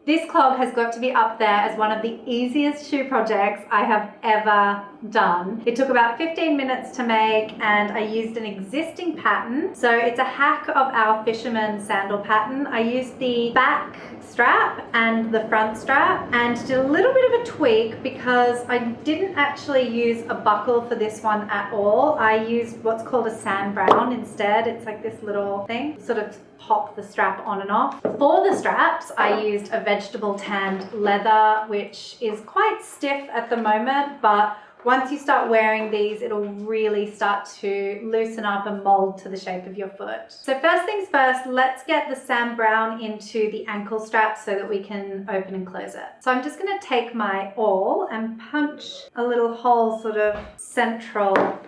This clog has got to be up there as one of the easiest shoe projects I have ever done. It took about 15 minutes to make and I used an existing pattern. So it's a hack of our fisherman sandal pattern. I used the back strap and the front strap and did a little bit of a tweak because I didn't actually use a buckle for this one at all. I used what's called a sand brown instead. It's like this little thing, sort of pop the strap on and off. For the straps, I used a vegetable tanned leather, which is quite stiff at the moment, but once you start wearing these, it'll really start to loosen up and mold to the shape of your foot. So first things first, let's get the sand brown into the ankle strap so that we can open and close it. So I'm just gonna take my awl and punch a little hole sort of central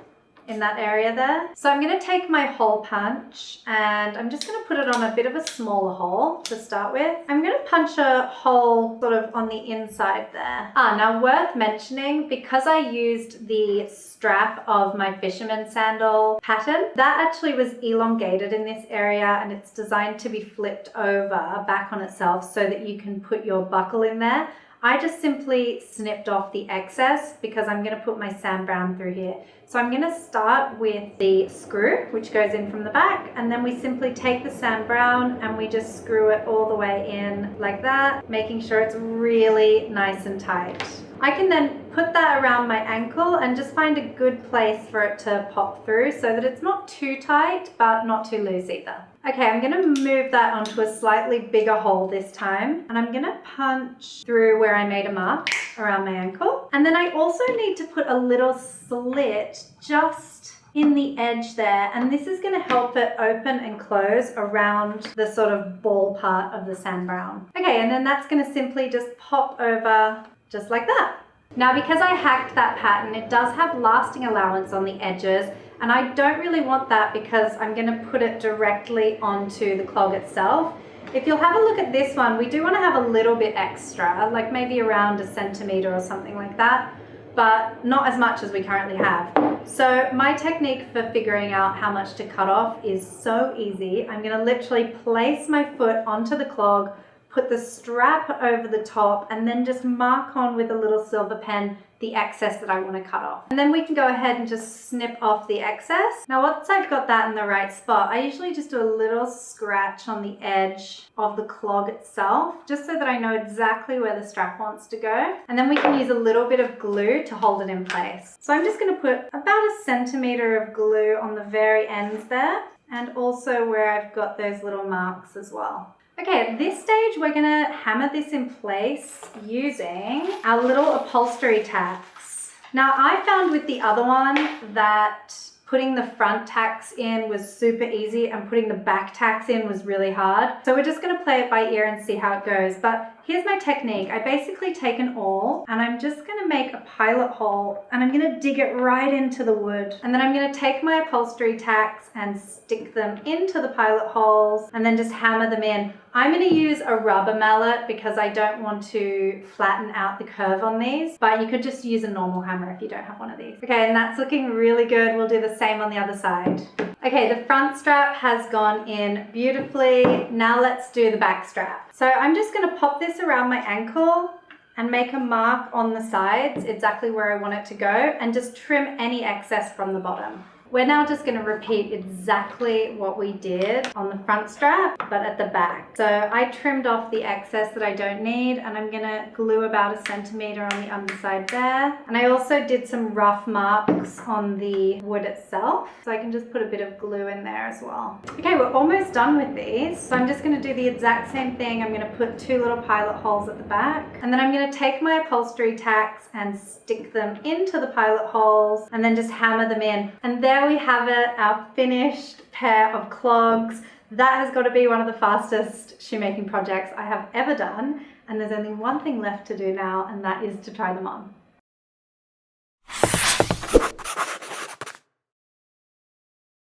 in that area there. So I'm going to take my hole punch and I'm just going to put it on a bit of a smaller hole to start with. I'm going to punch a hole sort of on the inside there. Now worth mentioning, because I used the strap of my fisherman sandal pattern, that actually was elongated in this area and it's designed to be flipped over back on itself so that you can put your buckle in there. I just simply snipped off the excess because I'm going to put my sand brown through here. So I'm going to start with the screw, which goes in from the back, and then we simply take the sand brown and we just screw it all the way in like that, making sure it's really nice and tight. I can then put that around my ankle and just find a good place for it to pop through so that it's not too tight, but not too loose either. Okay, I'm going to move that onto a slightly bigger hole this time, and I'm going to punch through where I made a mark around my ankle. And then I also need to put a little slit just in the edge there, and this is going to help it open and close around the sort of ball part of the sand brown. Okay, and then that's going to simply just pop over just like that. Now, because I hacked that pattern, it does have lasting allowance on the edges, and I don't really want that because I'm going to put it directly onto the clog itself. If you'll have a look at this one, we do want to have a little bit extra, like maybe around 1 centimeter or something like that, but not as much as we currently have. So my technique for figuring out how much to cut off is so easy. I'm going to literally place my foot onto the clog, put the strap over the top, and then just mark on with a little silver pen the excess that I want to cut off. And then we can go ahead and just snip off the excess. Now once I've got that in the right spot, I usually just do a little scratch on the edge of the clog itself, just so that I know exactly where the strap wants to go. And then we can use a little bit of glue to hold it in place. So I'm just going to put about 1 centimeter of glue on the very ends there, and also where I've got those little marks as well. Okay, at this stage, we're gonna hammer this in place using our little upholstery tacks. Now, I found with the other one that putting the front tacks in was super easy and putting the back tacks in was really hard. So we're just gonna play it by ear and see how it goes. But here's my technique. I basically take an awl and I'm just gonna make a pilot hole and I'm gonna dig it right into the wood. And then I'm gonna take my upholstery tacks and stick them into the pilot holes and then just hammer them in. I'm gonna use a rubber mallet because I don't want to flatten out the curve on these, but you could just use a normal hammer if you don't have one of these. Okay, and that's looking really good. We'll do the same on the other side. Okay, the front strap has gone in beautifully. Now let's do the back strap. So I'm just gonna pop this around my ankle and make a mark on the sides, exactly where I want it to go, and just trim any excess from the bottom. We're now just going to repeat exactly what we did on the front strap, but at the back. So I trimmed off the excess that I don't need, and I'm going to glue about 1 centimeter on the underside there. And I also did some rough marks on the wood itself, so I can just put a bit of glue in there as well. Okay, we're almost done with these. So I'm just going to do the exact same thing. I'm going to put 2 little pilot holes at the back, and then I'm going to take my upholstery tacks and stick them into the pilot holes, and then just hammer them in. And there we have it, our finished pair of clogs. That has got to be one of the fastest shoemaking projects I have ever done, and there's only one thing left to do now, and that is to try them on.